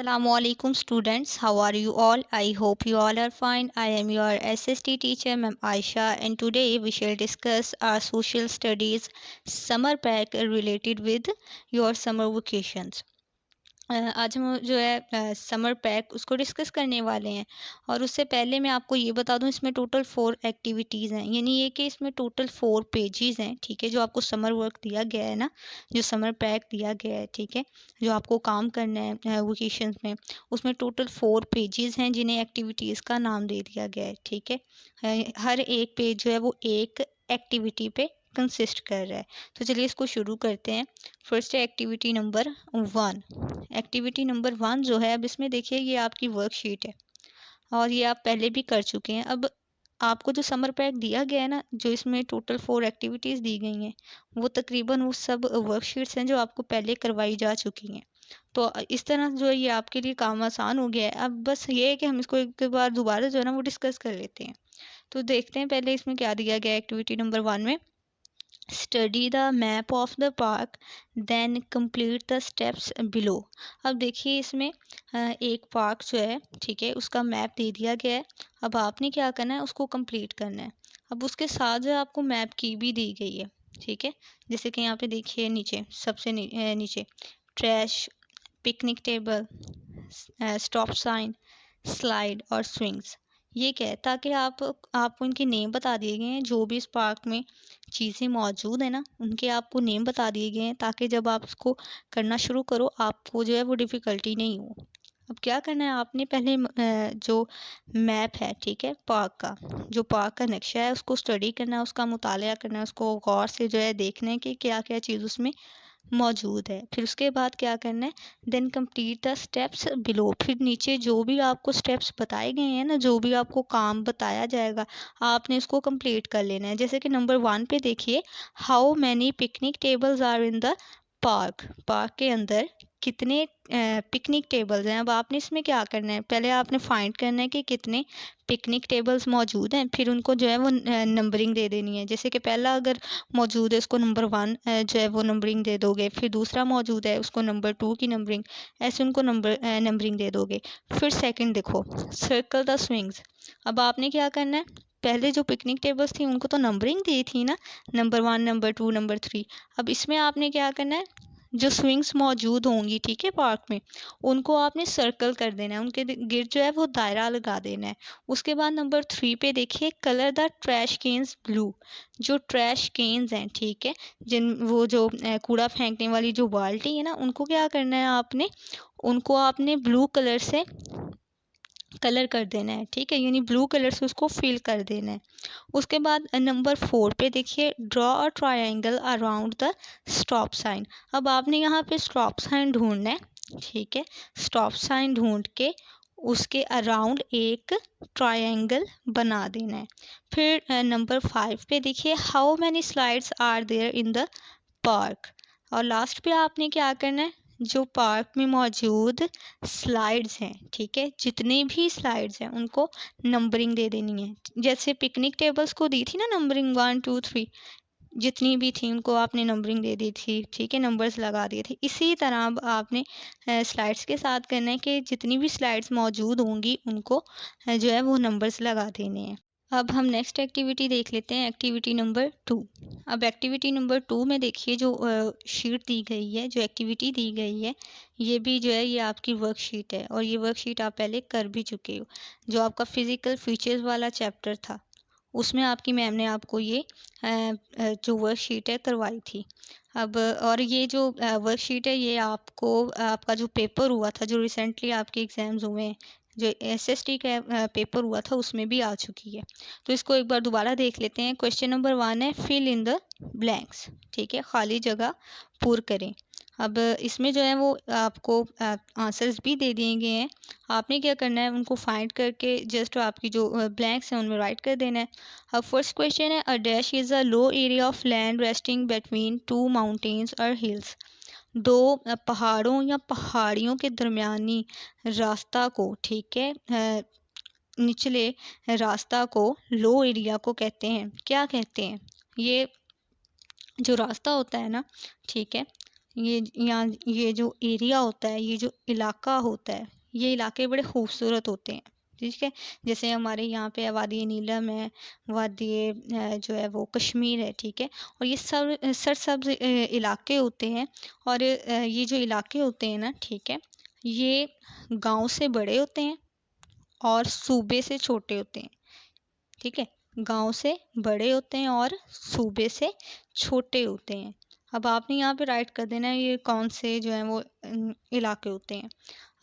Assalamualaikum students, how are you all? I hope you all are fine. I am your SST teacher Ma'am Aisha, and today we shall discuss our social studies summer pack related with your summer vacations. आज हम जो है summer pack उसको discuss करने वाले हैं। और उससे पहले मैं आपको ये बता दूं, इसमें टोटल 4 एक्टिविटीज़ हैं, यानी ये कि इसमें टोटल 4 पेजेस हैं, ठीक है, जो आपको समर वर्क दिया गया है ना, जो समर पैक दिया गया है, ठीक है, जो आपको काम करना है वेकेशंस में, उसमें टोटल 4 पेजेस हैं जिन्हें एक्टिविटीज़ का नाम दे दिया गया है, ठीक है। हर एक पेज जो है वो एक एक्टिविटी पे कंसिस्ट कर रहा है। तो चलिए इसको शुरू करते हैं। फर्स्ट है एक्टिविटी नंबर 1। एक्टिविटी नंबर 1 जो है, अब इसमें देखिए ये आपकी वर्कशीट है और ये आप पहले भी कर चुके हैं। अब आपको जो समर पैक दिया गया है ना, जो इसमें टोटल 4 एक्टिविटीज़ दी गई हैं, वो तकरीबन वो सब वर्कशीट्स हैं जो आपको पहले करवाई जा चुकी हैं। तो इस तरह जो है ये आपके लिए काम आसान हो गया है। अब बस ये है कि हम इसको एक बार दोबारा जो है ना वो डिस्कस कर लेते हैं। तो देखते हैं पहले इसमें क्या दिया गया है एक्टिविटी नंबर 1 में। Study the map of the park then complete the steps below. अब देखिए इसमें एक पार्क जो है, ठीक है, उसका मैप दे दिया गया है। अब आपने क्या करना है, उसको कंप्लीट करना है। अब उसके साथ जो है आपको मैप की भी दी गई है, ठीक है। जैसे कि यहाँ पे देखिए नीचे सबसे नीचे trash, picnic table, stop sign, slide और स्विंग्स। ये क्या है, ताकि आपको इनके नेम बता दिए गए हैं, जो भी इस पार्क में चीज़ें मौजूद है ना उनके आपको नेम बता दिए गए हैं, ताकि जब आप इसको करना शुरू करो आपको जो है वो डिफ़िकल्टी नहीं हो। अब क्या करना है, आपने पहले जो मैप है, ठीक है, पार्क का, जो पार्क का नक्शा है उसको स्टडी करना है, उसका मुताला करना है, उसको गौर से जो है देखना है कि क्या क्या चीज़ उसमें मौजूद है। फिर उसके बाद क्या करना है, then complete the steps below. फिर नीचे जो भी आपको स्टेप्स बताए गए हैं ना, जो भी आपको काम बताया जाएगा, आपने इसको कंप्लीट कर लेना है। जैसे कि नंबर 1 पे देखिए, how many picnic tables are in the park. Park के अंदर कितने पिकनिक टेबल्स हैं। अब आपने इसमें क्या करना है, पहले आपने फाइंड करना है कि कितने पिकनिक टेबल्स मौजूद हैं, फिर उनको जो है वो नंबरिंग दे देनी है। जैसे कि पहला अगर मौजूद है उसको नंबर 1 जो है वो नंबरिंग दे दोगे, फिर दूसरा मौजूद है उसको नंबर 2 की नंबरिंग, ऐसे उनको नंबरिंग दे दोगे। फिर सेकंड देखो, सर्कल द स्विंग्स। अब आपने क्या करना है, पहले जो पिकनिक टेबल्स थी उनको तो नंबरिंग दी थी ना, नंबर 1, नंबर 2, नंबर 3। अब इसमें आपने क्या करना है, जो स्विंग्स मौजूद होंगी, ठीक है, पार्क में, उनको आपने सर्कल कर देना है, उनके गिर्द जो है वो दायरा लगा देना है। उसके बाद नंबर 3 पे देखिए, colour the trash cans blue. जो ट्रैश केन्स हैं, ठीक है, वो जो कूड़ा फेंकने वाली जो बाल्टी है ना, उनको क्या करना है, उनको आपने ब्लू कलर से कलर कर देना है, ठीक है, यानी ब्लू कलर से उसको फिल कर देना है। उसके बाद नंबर 4 पे देखिए, draw a triangle around the stop sign. अब आपने यहाँ पे स्टॉप साइन ढूंढना है, ठीक है, स्टॉप साइन ढूंढ के उसके अराउंड एक ट्रायंगल बना देना है। फिर नंबर 5 पे देखिए, how many slides are there in the park. और लास्ट पे आपने क्या करना है, जो पार्क में मौजूद स्लाइड्स हैं, ठीक है, जितने भी स्लाइड्स हैं उनको नंबरिंग दे देनी है। जैसे पिकनिक टेबल्स को दी थी ना नंबरिंग 1 2 3, जितनी भी थी उनको आपने नंबरिंग दे दी थी, ठीक है, नंबर्स लगा दिए थे। इसी तरह अब आपने स्लाइड्स के साथ करना है कि जितनी भी स्लाइड्स मौजूद होंगी उनको जो है वो नंबर्स लगा देने हैं। अब हम नेक्स्ट एक्टिविटी देख लेते हैं, एक्टिविटी नंबर 2। अब एक्टिविटी नंबर 2 में देखिए जो शीट दी गई है, जो एक्टिविटी दी गई है, ये भी जो है ये आपकी वर्कशीट है, और ये वर्कशीट आप पहले कर भी चुके हो। जो आपका फिज़िकल फीचर्स वाला चैप्टर था, उसमें आपकी मैम ने आपको ये जो वर्कशीट है करवाई थी। अब और ये जो वर्कशीट है ये आपको आपका जो पेपर हुआ था, जो रिसेंटली आपके एग्ज़ाम्स हुए हैं, जो एसएसटी का पेपर हुआ था, उसमें भी आ चुकी है। तो इसको एक बार दोबारा देख लेते हैं। क्वेश्चन नंबर 1 है, फिल इन द ब्लैंक्स, ठीक है, खाली जगह पूर करें। अब इसमें जो है वो आपको आंसर्स भी दे दिए गए हैं। आपने क्या करना है, उनको फाइंड करके जस्ट आपकी जो ब्लैंक्स हैं उनमें राइट कर देना है। अब फर्स्ट क्वेश्चन है, a dash is a low area of land resting between 2 mountains और हिल्स। दो पहाड़ों या पहाड़ियों के दरमियानी रास्ता को, ठीक है, निचले रास्ता को लो एरिया को कहते हैं। क्या कहते हैं, ये जो रास्ता होता है ना, ठीक है, यहाँ ये जो एरिया होता है, ये जो इलाका होता है, ये इलाके बड़े खूबसूरत होते हैं, ठीक है। जैसे हमारे यहाँ पे वादी नीलम है, वादी जो है वो कश्मीर है, ठीक है। और ये सब सरसब्ज इलाके होते हैं। और ये जो इलाके होते हैं ना, ठीक है, ये गांव से बड़े होते हैं और सूबे से छोटे होते हैं, ठीक है। गांव से बड़े होते हैं और सूबे से छोटे होते हैं। अब आपने यहाँ पे राइट कर देना है ये कौन से जो है वो इलाके होते हैं।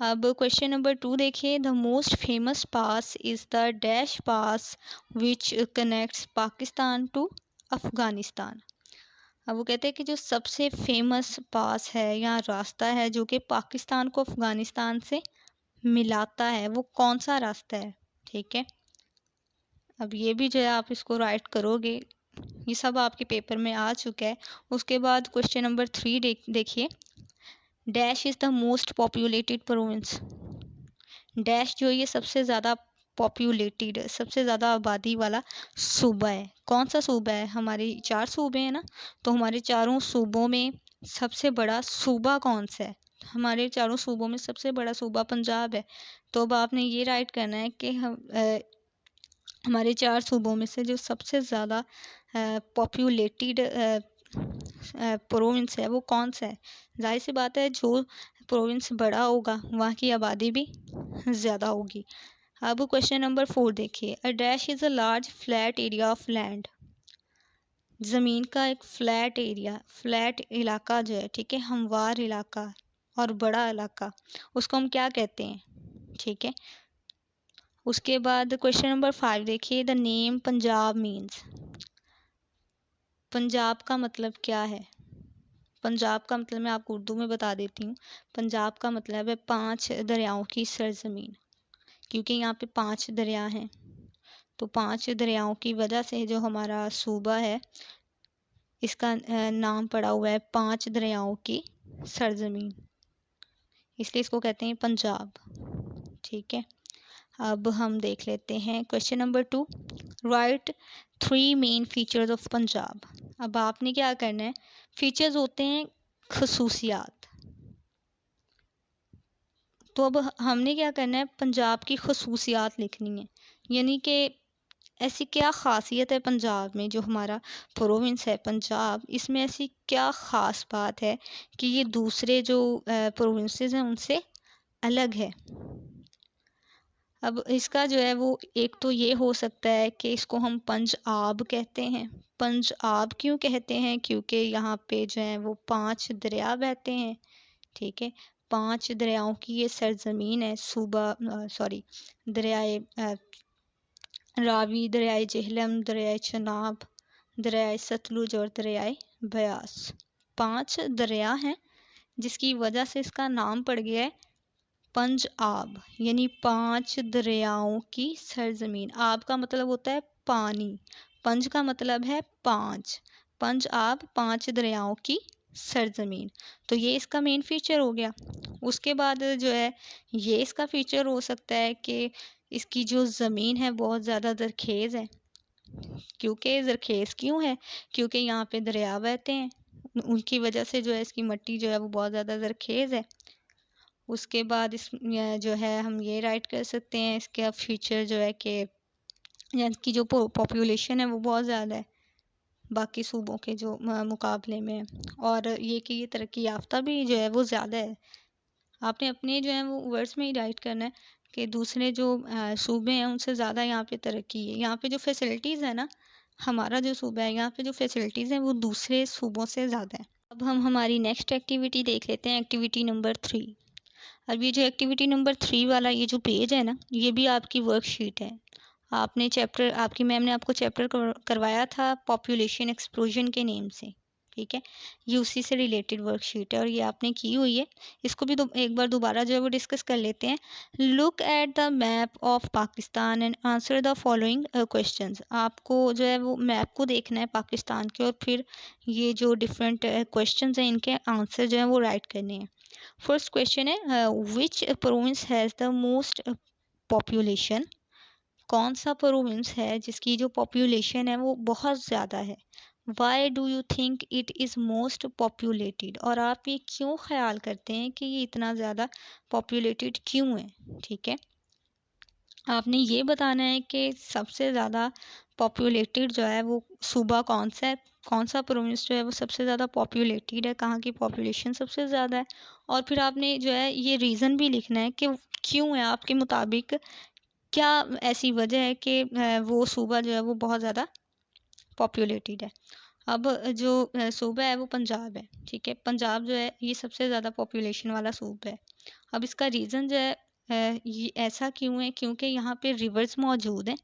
अब क्वेश्चन नंबर 2 देखिए, the most famous pass is the dash pass which connects Pakistan to Afghanistan. अब वो कहते हैं कि जो सबसे फेमस पास है या रास्ता है जो कि पाकिस्तान को अफगानिस्तान से मिलाता है, वो कौन सा रास्ता है, ठीक है। अब ये भी जो है आप इसको राइट करोगे, ये सब आपके पेपर में आ चुका है। उसके बाद क्वेश्चन नंबर 3 देखिए, dash is the most populated province. Dash जो ये सबसे ज़्यादा पॉपुलेटेड, सबसे ज़्यादा आबादी वाला सूबा है। कौन सा सूबा है? हमारे 4 सूबे हैं ना, तो हमारे चारों सूबों में सबसे बड़ा सूबा कौन सा है? हमारे चारों सूबों में सबसे बड़ा सूबा पंजाब है। तो अब आपने ये राइट करना है कि हमारे 4 सूबों में से जो सबसे ज़्यादा पॉपुलेटेड प्रोविंस है वो कौन सा है। जाहिर सी बात है, जो प्रोविंस बड़ा होगा वहाँ की आबादी भी ज़्यादा होगी। अब क्वेश्चन नंबर 4 देखिए, a dash is a large flat area of land. ज़मीन का एक फ्लैट एरिया, फ्लैट इलाका जो है, ठीक है, हमवार इलाका और बड़ा इलाका, उसको हम क्या कहते हैं, ठीक है। उसके बाद क्वेश्चन नंबर 5 देखिए, the name Punjab means. Punjab का मतलब क्या है? पंजाब का मतलब मैं आपको उर्दू में बता देती हूँ। पंजाब का मतलब है 5 दरियाओं की सरजमीन, क्योंकि यहाँ पे 5 दरिया हैं। तो 5 दरियाओं की वजह से जो हमारा सूबा है, इसका नाम पड़ा हुआ है 5 दरियाओं की सरजमीन, इसलिए इसको कहते हैं पंजाब, ठीक है। अब हम देख लेते हैं question number 2, right 3 main features of Punjab. अब आपने क्या करना है, फीचर्स होते हैं खसूसियात। तो अब हमने क्या करना है, पंजाब की खसूसियात लिखनी है, यानी कि ऐसी क्या ख़ासियत है पंजाब में, जो हमारा प्रोविंस है पंजाब, इसमें ऐसी क्या ख़ास बात है कि ये दूसरे जो प्रोविंसेस हैं उनसे अलग है। अब इसका जो है वो एक तो ये हो सकता है कि इसको हम पंजाब कहते हैं। पंजाब क्यों कहते हैं? क्योंकि यहाँ पे जो है वो 5 दरिया बहते हैं, ठीक है। 5 दरियाओं की ये सरजमीन है, दरियाए रावी, दरियाए जेहलम, दरियाए चनाब, दरियाए सतलुज और दरियाए ब्यास। 5 दरिया हैं जिसकी वजह से इसका नाम पड़ गया है पंजाब, यानी 5 दरियाओं की सरजमीन। आब का मतलब होता है पानी, पंज का मतलब है 5, पंजाब 5 दरियाओं की सरजमीन। तो ये इसका मेन फीचर हो गया। उसके बाद जो है ये इसका फीचर हो सकता है कि इसकी जो ज़मीन है बहुत ज़्यादा ज़रखेज़ है। क्योंकि ज़रखेज़ क्यों है? क्योंकि यहाँ पे दरिया बहते हैं, उनकी वजह से जो है इसकी मिट्टी जो है वो बहुत ज़्यादा ज़रखेज़ है। उसके बाद इस जो है हम ये राइट कर सकते हैं, इसका फीचर जो है कि यहाँ की जो पॉपुलेशन है वो बहुत ज़्यादा है बाकी सूबों के जो मुकाबले में, और ये कि ये तरक्की याफ्ता भी जो है वो ज़्यादा है। आपने अपने जो है वो वर्ड्स में ही राइट करना है कि दूसरे जो सूबे हैं उनसे ज़्यादा यहाँ पे तरक्की है। यहाँ पे जो फैसिलिटीज़ है ना, हमारा जो सूबा है यहाँ पे जो फैसिलिटीज़ हैं वो दूसरे सूबों से ज़्यादा है। अब हम हमारी नेक्स्ट एक्टिविटी देख लेते हैं, एक्टिविटी नंबर 3। अब ये जो एक्टिविटी नंबर 3 वाला ये जो पेज है ना, ये भी आपकी वर्कशीट है। आपकी मैम ने आपको चैप्टर करवाया था पॉपुलेशन एक्सप्लोजन के नेम से, ठीक है। ये उसी से रिलेटेड वर्कशीट है और ये आपने की हुई है। इसको भी एक बार दोबारा जो है वो डिस्कस कर लेते हैं। Look at the map of Pakistan and answer the following questions. आपको जो है वो मैप को देखना है पाकिस्तान के, और फिर ये जो डिफरेंट क्वेश्चंस हैं इनके आंसर जो है वो राइट करने हैं। फर्स्ट क्वेश्चन है, विच province has the most population. कौन सा प्रोविंस है जिसकी जो पॉपुलेशन है वो बहुत ज़्यादा है, why do you think it is most populated, और आप ये क्यों ख्याल करते हैं कि ये इतना ज़्यादा पॉपुलेटेड क्यों है। ठीक है, आपने ये बताना है कि सबसे ज़्यादा पॉपुलेटेड जो है वो सूबा कौन सा है, कौन सा प्रोविंस जो है वो सबसे ज़्यादा पॉपुलेटेड है, कहाँ की पॉपुलेशन सबसे ज़्यादा है। और फिर आपने जो है ये रीज़न भी लिखना है कि क्यों है आपके मुताबिक, क्या ऐसी वजह है कि वो सूबा जो है वो बहुत ज़्यादा पॉपुलेटेड है। अब जो सूबा है वो पंजाब है। ठीक है, पंजाब जो है ये सबसे ज़्यादा पॉपुलेशन वाला सूबा है। अब इसका रीज़न जो है ये ऐसा क्यों है, क्योंकि यहाँ पे रिवर्स मौजूद हैं।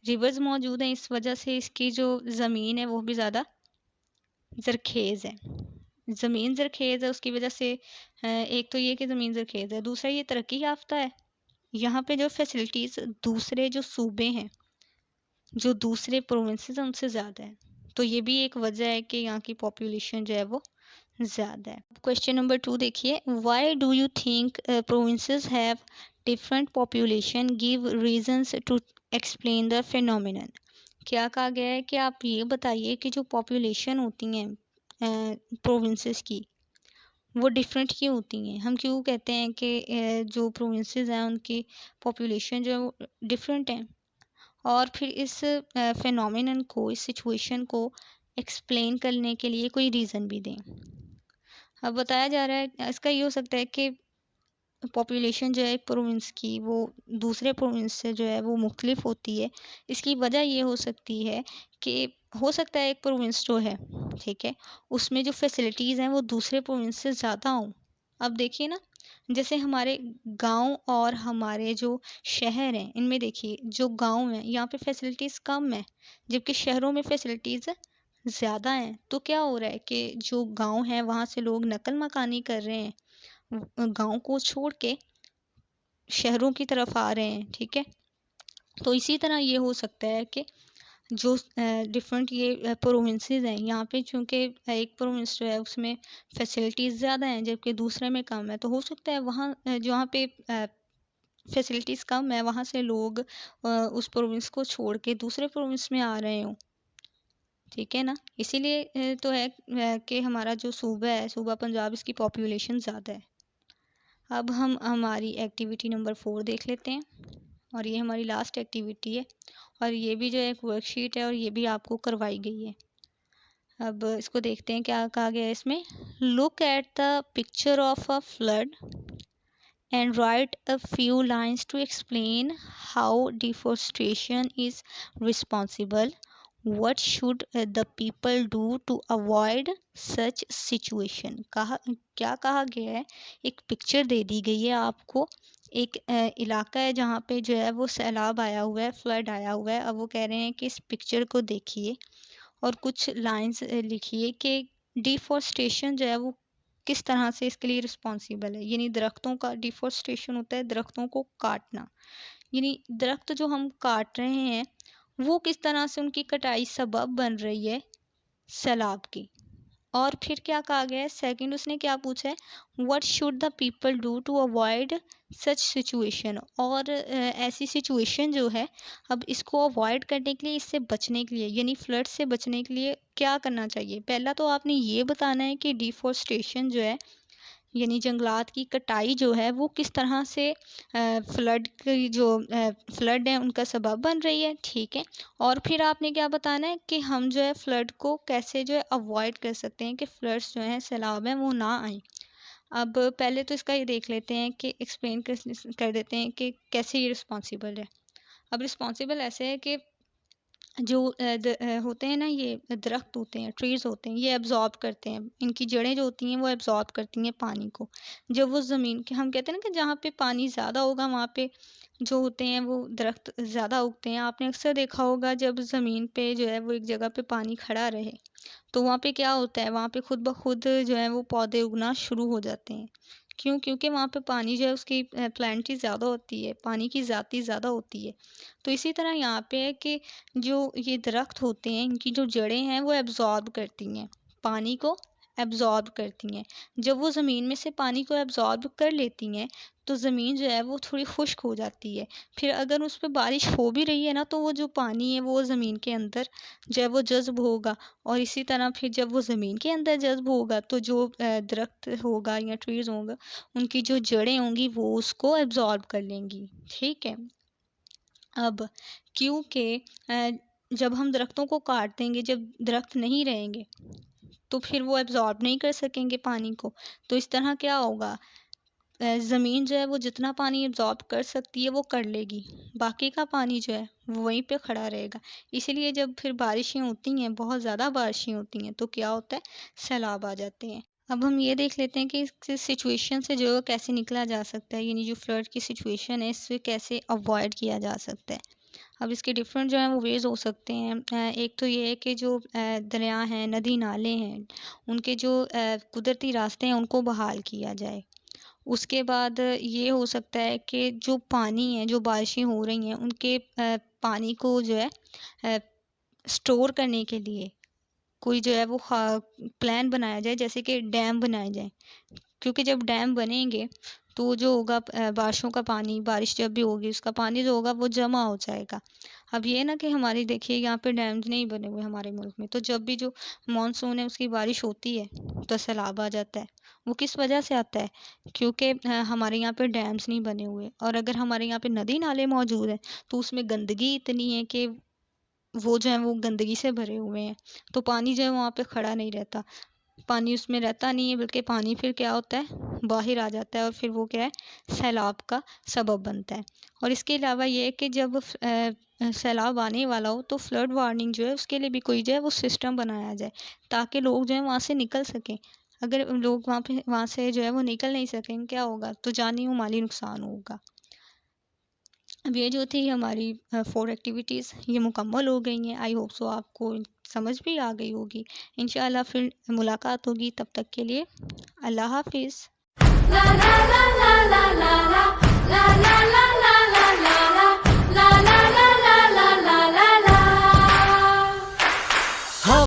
रिवर्स मौजूद हैं, इस वजह से इसकी जो ज़मीन है वो भी ज़्यादा ज़रखेज़ है। ज़मीन ज़रखेज़ है, उसकी वजह से एक तो ये कि ज़मीन ज़रखेज़ है, दूसरा ये तरक्की याफ्ता है। यहाँ पे जो फैसिलिटीज़ दूसरे जो सूबे हैं, जो दूसरे प्रोविंसेस हैं उनसे ज़्यादा है। तो ये भी एक वजह है कि यहाँ की पॉपुलेशन जो है वो ज़्यादा है। क्वेश्चन नंबर 2 देखिए, why do you think provinces have different population, give reasons to explain the phenomenon. क्या कहा गया है कि आप ये बताइए कि जो पॉपुलेशन होती हैं प्रोविंसेस की, वो डिफरेंट क्यों होती हैं। हम क्यों कहते हैं कि जो प्रोविंसेस हैं उनकी पॉपुलेशन जो है वो डिफरेंट है। और फिर इस फिनोमिनन को, इस सिचुएशन को एक्सप्लेन करने के लिए कोई रीज़न भी दें। अब बताया जा रहा है इसका ये हो सकता है कि पॉपुलेशन जो है एक प्रोविंस की वो दूसरे प्रोविंस से जो है वो मुख्तलिफ होती है। इसकी वजह ये हो सकती है कि हो सकता है एक प्रोविंस जो है, ठीक है, उसमें जो फैसिलिटीज़ हैं वो दूसरे प्रोविंस से ज़्यादा हों। अब देखिए ना, जैसे हमारे गांव और हमारे जो शहर हैं, इनमें देखिए जो गांव हैं यहाँ पे फैसिलिटीज़ कम है, जबकि शहरों में फैसिलिटीज़ ज़्यादा हैं। तो क्या हो रहा है कि जो गांव है वहाँ से लोग नकल मकानी कर रहे हैं, गांव को छोड़ के शहरों की तरफ आ रहे हैं। ठीक है, तो इसी तरह ये हो सकता है कि जो डिफरेंट ये प्रोविंसेस हैं, यहाँ पे चूँकि एक प्रोविंस जो है उसमें फैसिलिटीज़ ज़्यादा हैं जबकि दूसरे में कम है, तो हो सकता है वहाँ जहाँ पे फैसिलिटीज़ कम है वहाँ से लोग उस प्रोविंस को छोड़ के दूसरे प्रोविंस में आ रहे हों। ठीक है ना, इसीलिए तो है कि हमारा जो सूबा है, सूबा पंजाब, इसकी पॉपुलेशन ज़्यादा है। अब हम हमारी एक्टिविटी नंबर 4 देख लेते हैं, और ये हमारी लास्ट एक्टिविटी है, और ये भी जो एक वर्कशीट है और ये भी आपको करवाई गई है। अब इसको देखते हैं क्या कहा गया है इसमें। Look at the picture of a flood and write a few lines to explain how deforestation is responsible. What should the people do to avoid such situation? कहा क्या कहा गया है, एक पिक्चर दे दी गई है आपको, एक इलाका है जहाँ पे जो है वो सैलाब आया हुआ है, फ्लड आया हुआ है। अब वो कह रहे हैं कि इस पिक्चर को देखिए और कुछ लाइंस लिखिए कि डिफॉरेस्टेशन जो है वो किस तरह से इसके लिए रिस्पॉन्सिबल है। यानी दरख्तों का डिफॉरेस्टेशन होता है दरख्तों को काटना, यानी दरख्त जो हम काट रहे हैं वो किस तरह से उनकी कटाई सबब बन रही है सैलाब की। और फिर क्या कहा गया है, सेकंड उसने क्या पूछा है, what should the people do to avoid such situation. और ऐसी सिचुएशन जो है, अब इसको अवॉइड करने के लिए, इससे बचने के लिए, यानी फ्लड से बचने के लिए क्या करना चाहिए। पहला तो आपने ये बताना है कि डिफॉरेस्टेशन जो है, यानी जंगलात की कटाई जो है वो किस तरह से फ्लड की जो फ्लड है उनका सबब बन रही है। ठीक है, और फिर आपने क्या बताना है कि हम जो है फ्लड को कैसे जो है अवॉइड कर सकते हैं कि फ्लड्स जो हैं, सैलाब हैं, वो ना आए। अब पहले तो इसका ये देख लेते हैं कि एक्सप्लेन कर देते हैं कि कैसे ये रिस्पॉन्सिबल है। अब रिस्पॉन्सिबल ऐसे है कि जो होते हैं ना, ये दरख्त होते हैं, ट्रीज़ होते हैं, ये एब्ज़ॉर्ब करते हैं, इनकी जड़ें जो होती हैं वो एब्ज़ॉर्ब करती हैं पानी को। जब वो ज़मीन के, हम कहते हैं ना कि जहाँ पे पानी ज़्यादा होगा वहाँ पे जो होते हैं वो दरख्त ज़्यादा उगते हैं। आपने अक्सर देखा होगा जब ज़मीन पे जो है वो एक जगह पे पानी खड़ा रहे तो वहाँ पे क्या होता है, वहाँ पे खुद ब खुद जो है वो पौधे उगना शुरू हो जाते हैं। क्यों? क्योंकि वहाँ पे पानी जो है उसकी प्लेंटी ज़्यादा होती है, पानी की ज़्यादा ज़्यादा होती है। तो इसी तरह यहाँ पे है कि जो ये दरख्त होते हैं, इनकी जो जड़ें हैं वो एब्ज़ॉर्ब करती हैं, पानी को एब्ज़ॉर्ब करती हैं। जब वो ज़मीन में से पानी को एब्ज़ॉर्ब कर लेती हैं, तो ज़मीन जो है वो थोड़ी खुश्क हो जाती है। फिर अगर उस पे बारिश हो भी रही है ना, तो वो जो पानी है वो ज़मीन के अंदर जो है वो जज़्ब होगा, और इसी तरह फिर जब वो ज़मीन के अंदर जज़्ब होगा, तो जो दरख्त होगा या ट्रीज़ होगा, उनकी जो जड़ें होंगी वो उसको एब्ज़ॉर्ब कर लेंगी। ठीक है? अब क्योंकि जब हम दरख्तों को काट देंगे, जब दरख्त नहीं रहेंगे, तो फिर वो एब्ज़ॉर्ब नहीं कर सकेंगे पानी को। तो इस तरह क्या होगा, ज़मीन जो है वो जितना पानी एब्ज़ॉर्ब कर सकती है वो कर लेगी, बाकी का पानी जो है वो वहीं पे खड़ा रहेगा। इसीलिए जब फिर बारिशें होती हैं, बहुत ज़्यादा बारिशें होती हैं, तो क्या होता है, सैलाब आ जाते हैं। अब हम ये देख लेते हैं कि इस सिचुएशन से जो है कैसे निकला जा सकता है, यानी जो फ्लड की सिचुएशन है इससे कैसे अवॉइड किया जा सकता है। अब इसके डिफरेंट जो हैं वो वेज़ हो सकते हैं। एक तो ये है कि जो दरिया हैं, नदी नाले हैं, उनके जो कुदरती रास्ते हैं उनको बहाल किया जाए। उसके बाद ये हो सकता है कि जो पानी है, जो बारिशें हो रही हैं, उनके पानी को जो है अ, स्टोर करने के लिए कोई जो है वो प्लान बनाया जाए, जैसे कि डैम बनाए जाएँ। क्योंकि जब डैम बनेंगे, तो जो होगा बारिशों का पानी, बारिश जब भी होगी उसका पानी जो होगा वो जमा हो जाएगा। अब ये ना कि हमारी देखिए यहाँ पे डैम्स नहीं बने हुए हमारे मुल्क में, तो जब भी जो मानसून है उसकी बारिश होती है, तो सैलाब आ जाता है। वो किस वजह से आता है? क्योंकि हमारे यहाँ पे डैम्स नहीं बने हुए, और अगर हमारे यहाँ पे नदी नाले मौजूद हैं, तो उसमें गंदगी इतनी है कि वो जो है वो गंदगी से भरे हुए हैं, तो पानी जो है वहाँ पे खड़ा नहीं रहता। पानी उसमें रहता नहीं है, बल्कि पानी फिर क्या होता है, बाहर आ जाता है, और फिर वो क्या है, सैलाब का सबब बनता है। और इसके अलावा ये है कि जब सैलाब आने वाला हो, तो फ्लड वार्निंग जो है उसके लिए भी कोई जो है वो सिस्टम बनाया जाए, ताकि लोग जो है वहाँ से निकल सकें। अगर लोग वहाँ से जो है वो निकल नहीं सकेंगे, क्या होगा, तो जानी और माली नुकसान होगा। अब ये जो थी हमारी 4 एक्टिविटीज़, ये मुकम्मल हो गई हैं। आई होप सो आपको समझ भी आ गई होगी। इंशाल्लाह फिर मुलाकात होगी, तब तक के लिए अल्लाह हाफ़िज़।